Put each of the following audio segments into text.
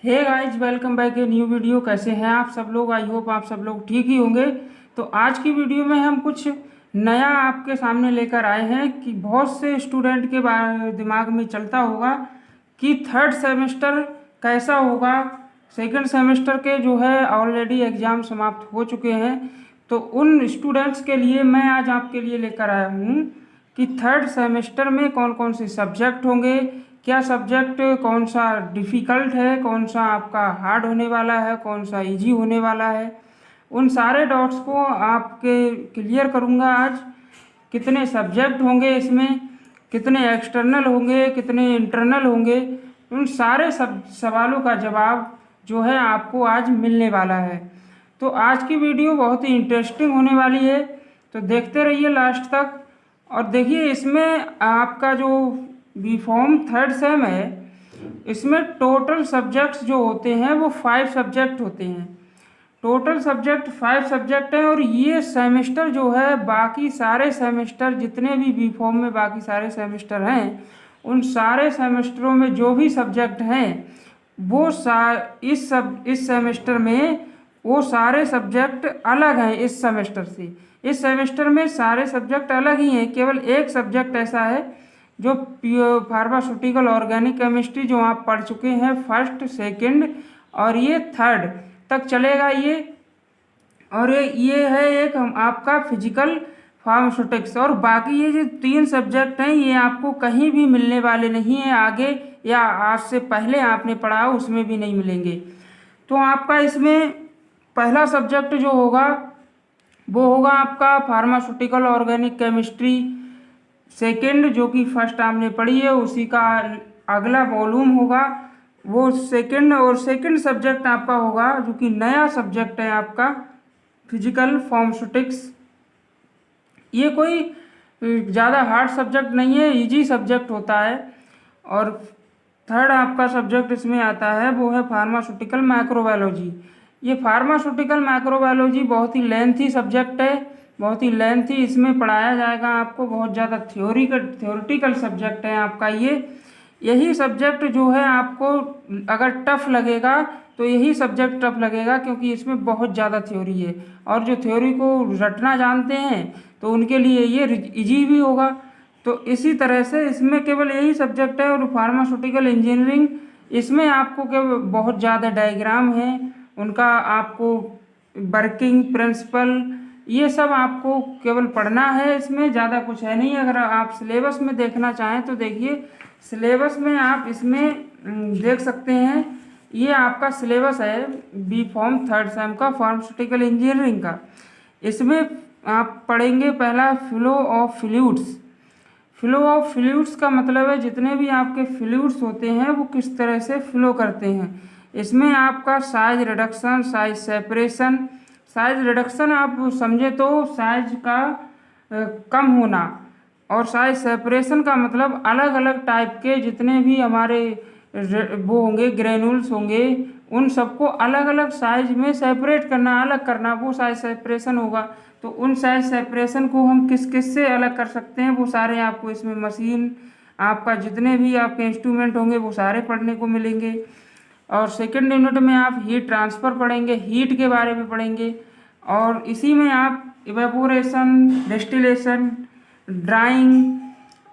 Hey guys, welcome back a new video. कैसे हैं आप सब लोग? आई होप आप सब लोग ठीक ही होंगे। तो आज की वीडियो में हम कुछ नया आपके सामने लेकर आए हैं कि बहुत से स्टूडेंट के दिमाग में चलता होगा कि थर्ड सेमेस्टर कैसा होगा। सेकंड सेमेस्टर के जो है ऑलरेडी एग्ज़ाम समाप्त हो चुके हैं, तो उन स्टूडेंट्स के लिए मैं आज आपके लिए लेकर आया हूँ कि थर्ड सेमेस्टर में कौन कौन से सब्जेक्ट होंगे, क्या सब्जेक्ट कौन सा डिफ़िकल्ट है, कौन सा आपका हार्ड होने वाला है, कौन सा इजी होने वाला है। उन सारे डाउट्स को आपके क्लियर करूँगा आज। कितने सब्जेक्ट होंगे इसमें, कितने एक्सटर्नल होंगे, कितने इंटरनल होंगे, उन सारे सवालों का जवाब जो है आपको आज मिलने वाला है। तो आज की वीडियो बहुत ही इंटरेस्टिंग होने वाली है, तो देखते रहिए लास्ट तक। और देखिए, इसमें आपका जो बी फॉर्म थर्ड सेम है, इसमें टोटल सब्जेक्ट्स जो होते हैं वो 5 सब्जेक्ट होते हैं। टोटल सब्जेक्ट 5 सब्जेक्ट हैं। और ये सेमेस्टर जो है, बाकी सारे सेमेस्टर जितने भी बी फॉर्म में बाकी सारे सेमेस्टर हैं, उन सारे सेमेस्टरों में जो भी सब्जेक्ट हैं वो इस सेमेस्टर में वो सारे सब्जेक्ट अलग हैं। इस सेमेस्टर से इस सेमेस्टर में सारे सब्जेक्ट अलग ही हैं। केवल एक सब्जेक्ट ऐसा है जो फार्मास्यूटिकल ऑर्गेनिक केमिस्ट्री, जो आप पढ़ चुके हैं फर्स्ट, सेकंड और ये थर्ड तक चलेगा ये। और ये है एक आपका फिजिकल फार्मास्यूटिक्स। और बाकी ये जो 3 सब्जेक्ट हैं ये आपको कहीं भी मिलने वाले नहीं हैं आगे, या आज से पहले आपने पढ़ा उसमें भी नहीं मिलेंगे। तो आपका इसमें पहला सब्जेक्ट जो होगा वो होगा आपका फार्मास्यूटिकल ऑर्गेनिक केमिस्ट्री। सेकंड, जो कि फर्स्ट आपने पढ़ी है, उसी का अगला वॉल्यूम होगा वो सेकंड। और सेकंड सब्जेक्ट आपका होगा जो कि नया सब्जेक्ट है आपका फिजिकल फार्मास्यूटिक्स। ये कोई ज़्यादा हार्ड सब्जेक्ट नहीं है, इजी सब्जेक्ट होता है। और थर्ड आपका सब्जेक्ट इसमें आता है वो है फार्मास्यूटिकल माइक्रोबायोलॉजी। ये फार्मास्यूटिकल माइक्रोबायोलॉजी बहुत ही लेंथी सब्जेक्ट है, बहुत ही लेंथी इसमें पढ़ाया जाएगा आपको। बहुत ज़्यादा थ्योरेटिकल सब्जेक्ट है आपका ये। यही सब्जेक्ट जो है आपको अगर टफ लगेगा तो यही सब्जेक्ट टफ लगेगा, क्योंकि इसमें बहुत ज़्यादा थ्योरी है। और जो थ्योरी को रटना जानते हैं तो उनके लिए ये इजी भी होगा। तो इसी तरह से इसमें केवल यही सब्जेक्ट है। और फार्मास्यूटिकल इंजीनियरिंग, इसमें आपको केवल बहुत ज़्यादा डायग्राम है उनका, आपको वर्किंग प्रिंसिपल, ये सब आपको केवल पढ़ना है। इसमें ज़्यादा कुछ है नहीं। अगर आप सिलेबस में देखना चाहें तो देखिए, सिलेबस में आप इसमें देख सकते हैं। ये आपका सिलेबस है बी फॉर्म थर्ड सेम का, फार्मास्यूटिकल इंजीनियरिंग का। इसमें आप पढ़ेंगे पहला flow of fluids. Flow of fluids का मतलब है जितने भी आपके फ्लूइड्स होते हैं वो किस तरह से फ्लो करते हैं। इसमें आपका size reduction, size separation. Size reduction आप समझे तो साइज का कम होना, और साइज सेपरेशन का मतलब अलग अलग टाइप के जितने भी हमारे वो होंगे, ग्रेनुल्स होंगे, उन सबको अलग अलग साइज में सेपरेट करना, अलग करना, वो साइज सेपरेशन होगा। तो उन साइज सेपरेशन को हम किस किस से अलग कर सकते हैं वो सारे आपको इसमें मशीन, आपका जितने भी आपके इंस्ट्रूमेंट होंगे वो सारे पढ़ने को मिलेंगे। और सेकेंड यूनिट में आप हीट ट्रांसफ़र पढ़ेंगे, हीट के बारे में पढ़ेंगे। और इसी में आप इवेपोरेशन, डिस्टिलेशन, ड्राइंग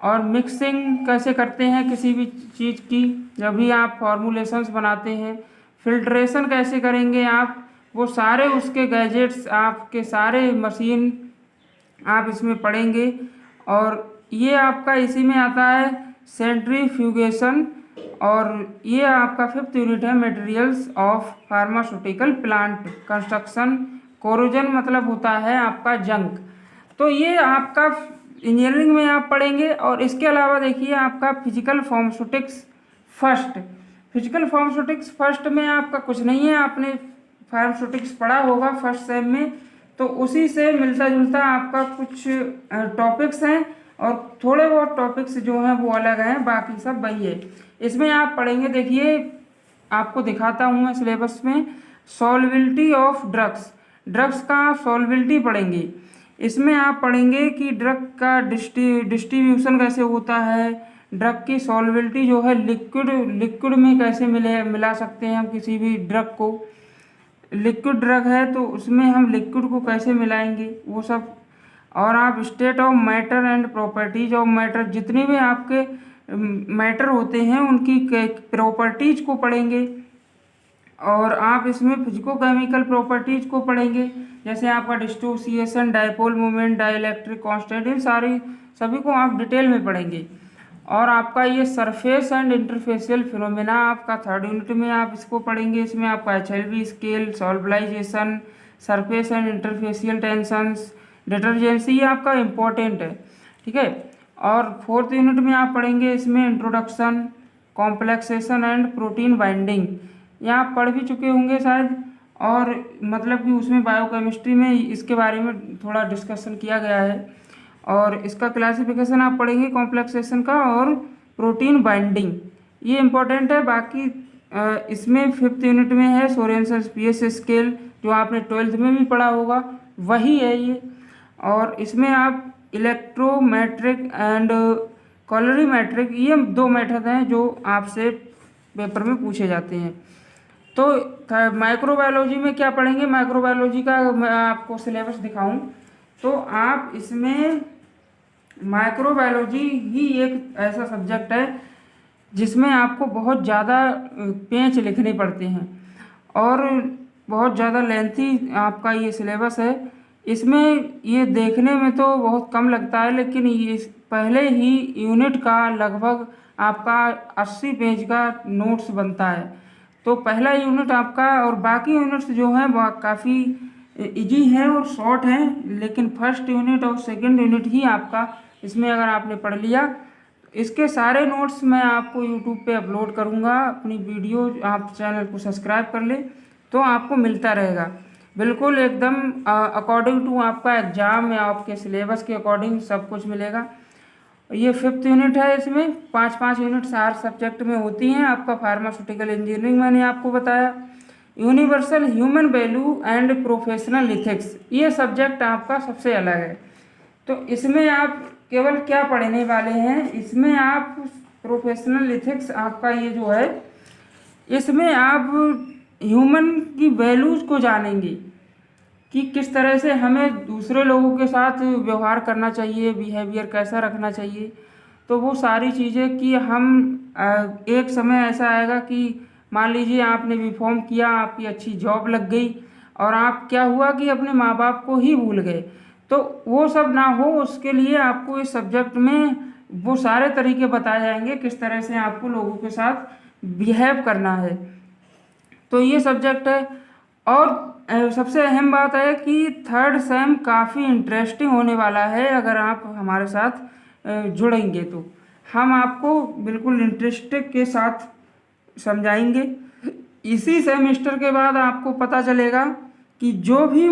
और मिक्सिंग कैसे करते हैं किसी भी चीज़ की, जब भी आप फॉर्मुलेशंस बनाते हैं। फिल्ट्रेशन कैसे करेंगे आप, वो सारे उसके गैजेट्स, आपके सारे मशीन आप इसमें पढ़ेंगे। और ये आपका इसी में आता है सेंट्रीफ्यूगेशन। और ये आपका 5th यूनिट है materials of pharmaceutical plant construction. Corrosion मतलब होता है आपका जंक। तो ये आपका इंजीनियरिंग में आप पढ़ेंगे। और इसके अलावा देखिए आपका physical pharmaceutics first. Physical pharmaceutics first में आपका कुछ नहीं है, आपने फार्मास्यूटिक्स पढ़ा होगा फर्स्ट सेम में, तो उसी से मिलता जुलता आपका कुछ टॉपिक्स हैं। और थोड़े बहुत टॉपिक्स जो हैं वो अलग हैं, बाकी सब वही है। इसमें आप पढ़ेंगे, देखिए आपको दिखाता हूँ मैं सिलेबस में, सॉल्विलिटी ऑफ ड्रग्स। ड्रग्स का सॉल्विलिटी पढ़ेंगे। इसमें आप पढ़ेंगे कि ड्रग का डिस्ट्रीब्यूशन कैसे होता है, ड्रग की सॉल्युबिलिटी जो है लिक्विड में कैसे मिला सकते हैं हम किसी भी ड्रग को। लिक्विड ड्रग है तो उसमें हम लिक्विड को कैसे मिलाएंगे वो सब। और आप state of matter and properties of matter, जितने भी आपके मैटर होते हैं उनकी प्रॉपर्टीज को पढ़ेंगे। और आप इसमें फिजिको केमिकल प्रॉपर्टीज को पढ़ेंगे, जैसे आपका dissociation, dipole moment, dielectric constant, इन सभी को आप डिटेल में पढ़ेंगे। और आपका ये सरफेस एंड इंटरफेशियल फिनोमेना आपका 3rd यूनिट में आप इसको पढ़ेंगे। इसमें आपका HLB scale, solubilization, surface and interfacial tensions, detergency, ये आपका इम्पोर्टेंट है, ठीक है। और 4th यूनिट में आप पढ़ेंगे इसमें introduction, complexation and protein binding, ये आप पढ़ भी चुके होंगे शायद। और मतलब कि उसमें बायोकेमिस्ट्री में इसके बारे में थोड़ा डिस्कशन किया गया है। और इसका क्लासिफिकेशन आप पढ़ेंगे कॉम्प्लेक्सेशन का और प्रोटीन बाइंडिंग, ये इम्पोर्टेंट है। बाकी इसमें 5th यूनिट में है सोरेनसन पीएस स्केल, जो आपने 12th में भी पढ़ा होगा, वही है ये। और इसमें आप इलेक्ट्रोमेट्रिक एंड कॉलोरीमेट्रिक, ये 2 मेथड हैं जो आपसे पेपर में पूछे जाते हैं। तो माइक्रोबायोलॉजी में क्या पढ़ेंगे, माइक्रोबायोलॉजी का मैं आपको सिलेबस दिखाऊं तो आप इसमें माइक्रोबायोलॉजी ही एक ऐसा सब्जेक्ट है जिसमें आपको बहुत ज़्यादा पेज लिखने पड़ते हैं और बहुत ज़्यादा लेंथी आपका ये सिलेबस है। इसमें ये देखने में तो बहुत कम लगता है, लेकिन ये पहले ही यूनिट का लगभग आपका 80 पेज का नोट्स बनता है। तो पहला यूनिट आपका, और बाकी यूनिट्स जो हैं वो काफ़ी इजी है और शॉर्ट हैं, लेकिन 1st यूनिट और 2nd यूनिट ही आपका इसमें अगर आपने पढ़ लिया, इसके सारे नोट्स मैं आपको यूट्यूब पे अपलोड करूँगा। अपनी वीडियो आप चैनल को सब्सक्राइब कर ले तो आपको मिलता रहेगा बिल्कुल एकदम अकॉर्डिंग टू आपका एग्ज़ाम या आपके सिलेबस के अकॉर्डिंग सब कुछ मिलेगा। ये 5th यूनिट है, इसमें 5-5 यूनिट्स हर सब्जेक्ट में होती हैं। आपका फार्मास्यूटिकल इंजीनियरिंग मैंने आपको बताया, universal human value and professional ethics, ये सब्जेक्ट आपका सबसे अलग है। तो इसमें आप केवल क्या पढ़ने वाले हैं, इसमें आप प्रोफेशनल इथिक्स आपका ये जो है, इसमें आप ह्यूमन की वैल्यूज़ को जानेंगे कि किस तरह से हमें दूसरे लोगों के साथ व्यवहार करना चाहिए, बिहेवियर कैसा रखना चाहिए। तो वो सारी चीज़ें कि हम एक समय ऐसा आएगा कि मान लीजिए आपने बीकॉम किया, आपकी अच्छी जॉब लग गई और आप क्या हुआ कि अपने माँ बाप को ही भूल गए, तो वो सब ना हो उसके लिए आपको इस सब्जेक्ट में वो सारे तरीके बताए जाएंगे किस तरह से आपको लोगों के साथ बिहेव करना है। तो ये सब्जेक्ट है। और सबसे अहम बात है कि 3rd सेम काफ़ी इंटरेस्टिंग होने वाला है। अगर आप हमारे साथ जुड़ेंगे तो हम आपको बिल्कुल इंटरेस्ट के साथ समझाएंगे। इसी सेमेस्टर के बाद आपको पता चलेगा कि जो भी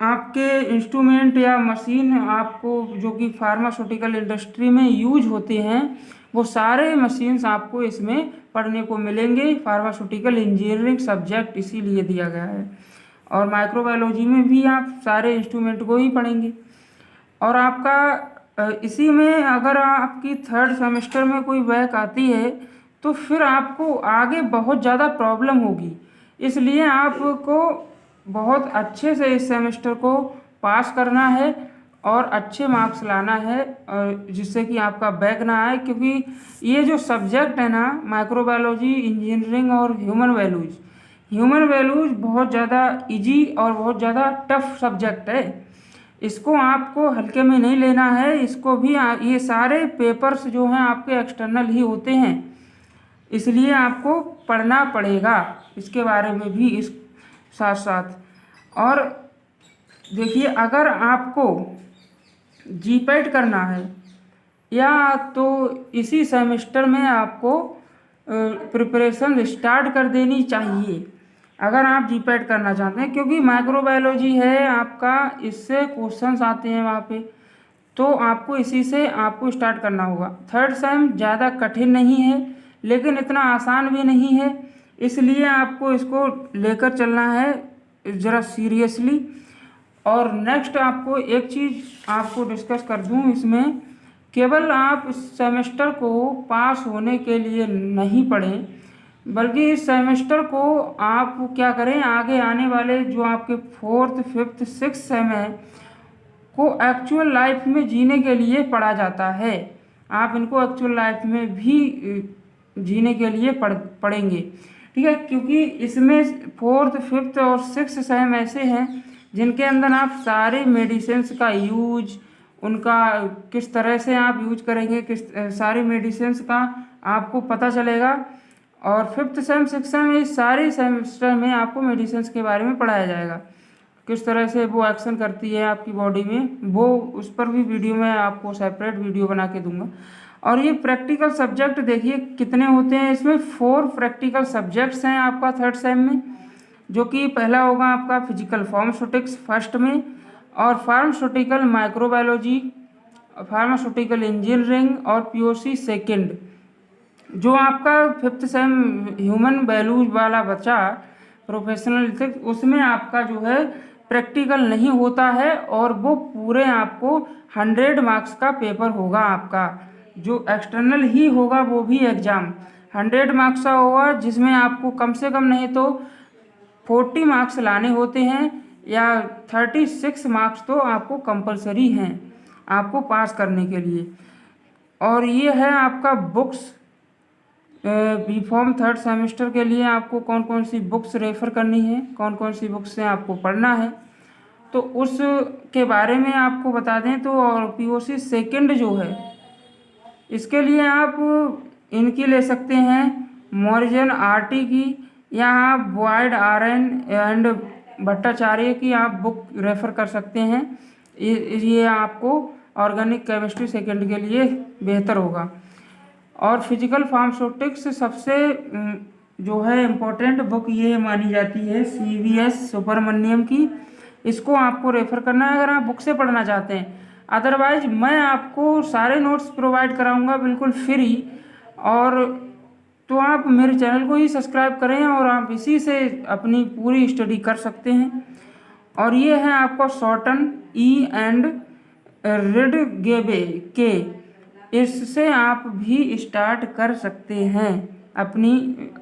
आपके इंस्ट्रूमेंट या मशीन आपको जो कि फार्मास्यूटिकल इंडस्ट्री में यूज होते हैं, वो सारे मशीन्स आपको इसमें पढ़ने को मिलेंगे। फार्मास्यूटिकल इंजीनियरिंग सब्जेक्ट इसीलिए दिया गया है। और माइक्रोबायोलॉजी में भी आप सारे इंस्ट्रूमेंट को ही पढ़ेंगे। और आपका इसी में अगर आपकी 3rd सेमेस्टर में कोई बैक आती है तो फिर आपको आगे बहुत ज़्यादा प्रॉब्लम होगी। इसलिए आपको बहुत अच्छे से इस सेमेस्टर को पास करना है और अच्छे मार्क्स लाना है, जिससे कि आपका बैक ना आए। क्योंकि ये जो सब्जेक्ट है ना, माइक्रोबायोलॉजी, इंजीनियरिंग और ह्यूमन वैल्यूज़ बहुत ज़्यादा इजी और बहुत ज़्यादा टफ सब्जेक्ट है। इसको आपको हल्के में नहीं लेना है। इसको भी ये सारे पेपर्स जो हैं आपके एक्सटर्नल ही होते हैं, इसलिए आपको पढ़ना पड़ेगा इसके बारे में भी इस साथ साथ। और देखिए, अगर आपको जीपैट करना है या तो इसी सेमेस्टर में आपको प्रिपरेशन स्टार्ट कर देनी चाहिए अगर आप जीपैट करना चाहते हैं, क्योंकि माइक्रोबायोलॉजी है आपका, इससे क्वेश्चंस आते हैं वहाँ पे, तो आपको इसी से आपको स्टार्ट करना होगा। 3rd सेम ज़्यादा कठिन नहीं है लेकिन इतना आसान भी नहीं है, इसलिए आपको इसको लेकर चलना है ज़रा सीरियसली। और नेक्स्ट आपको एक चीज़ आपको डिस्कस कर दूं इसमें केवल आप इस सेमेस्टर को पास होने के लिए नहीं पढ़ें, बल्कि इस सेमेस्टर को आप क्या करें, आगे आने वाले जो आपके 4th 5th 6th सेम है को एक्चुअल लाइफ में जीने के लिए पढ़ा जाता है। आप इनको एक्चुअल लाइफ में भी जीने के लिए पढ़ेंगे, ठीक है। क्योंकि इसमें 4th 5th और 6th सेम ऐसे हैं जिनके अंदर आप सारे मेडिसिन्स का यूज, उनका किस तरह से आप यूज करेंगे, किस सारी मेडिसिन्स का आपको पता चलेगा। और 5th सेम 6th सेम इस सारे सेमेस्टर में आपको मेडिसिन्स के बारे में पढ़ाया जाएगा, किस तरह से वो एक्शन करती है आपकी बॉडी में, वो उस पर भी वीडियो मैं आपको सेपरेट वीडियो बना के दूंगा। और ये प्रैक्टिकल सब्जेक्ट देखिए कितने होते हैं, इसमें 4 प्रैक्टिकल सब्जेक्ट्स हैं आपका 3rd सेम में, जो कि पहला होगा आपका फिजिकल फार्मास्यूटिक्स फर्स्ट में, और फार्मास्यूटिकल माइक्रोबायोलॉजी, फार्मास्यूटिकल इंजीनियरिंग और पीओसी सेकेंड। जो आपका 5th सेम ह्यूमन वैल्यूज वाला बचा प्रोफेशनल एथिक्स, उसमें आपका जो है प्रैक्टिकल नहीं होता है, और वो पूरे आपको 100 मार्क्स का पेपर होगा आपका, जो एक्सटर्नल ही होगा, वो भी एग्ज़ाम 100 मार्क्स का होगा, जिसमें आपको कम से कम नहीं तो 40 मार्क्स लाने होते हैं, या 36 मार्क्स तो आपको कंपलसरी हैं आपको पास करने के लिए। और ये है आपका books, B form 3rd semester के लिए आपको कौन कौन सी बुक्स रेफ़र करनी है, कौन कौन सी बुक्स से आपको पढ़ना है, तो उस के बारे में आपको बता दें तो। और पीओसी सेकेंड जो है, इसके लिए आप इनकी ले सकते हैं, मॉरिजन आरटी की, या आप बॉयड आरएन एंड भट्टाचार्य की आप बुक रेफ़र कर सकते हैं। ये आपको ऑर्गेनिक केमिस्ट्री सेकेंड के लिए बेहतर होगा। और फिजिकल फार्मास्यूटिक्स सबसे जो है इम्पोर्टेंट बुक ये मानी जाती है CVS सुब्रमण्यम की, इसको आपको रेफ़र करना है अगर आप बुक से पढ़ना चाहते हैं। अदरवाइज मैं आपको सारे नोट्स प्रोवाइड कराऊंगा बिल्कुल फ्री, और तो आप मेरे चैनल को ही सब्सक्राइब करें और आप इसी से अपनी पूरी स्टडी कर सकते हैं। और ये है आपका शॉर्टन ई एंड रिडगेबे के, इससे आप भी स्टार्ट कर सकते हैं अपनी,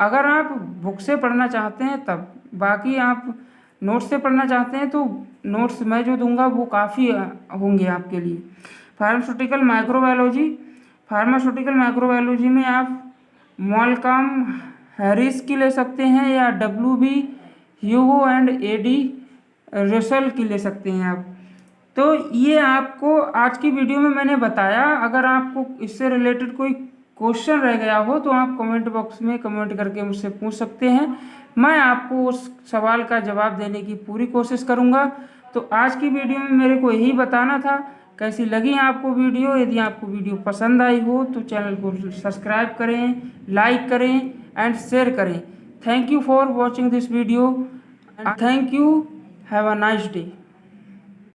अगर आप बुक से पढ़ना चाहते हैं तब। बाकी आप नोट्स से पढ़ना चाहते हैं तो नोट्स मैं जो दूंगा वो काफ़ी होंगे आपके लिए। फार्मास्यूटिकल माइक्रोबायोलॉजी में आप मॉलकॉम हैरिस की ले सकते हैं, या WB Hugo and AD Russell की ले सकते हैं आप। तो ये आपको आज की वीडियो में मैंने बताया। अगर आपको इससे रिलेटेड कोई क्वेश्चन रह गया हो तो आप कमेंट बॉक्स में कमेंट करके मुझसे पूछ सकते हैं, मैं आपको उस सवाल का जवाब देने की पूरी कोशिश करूंगा। तो आज की वीडियो में मेरे को यही बताना था। कैसी लगी आपको वीडियो? यदि आपको वीडियो पसंद आई हो तो चैनल को सब्सक्राइब करें, लाइक करें एंड शेयर करें। Thank you for watching this video. Thank you. Have a nice day.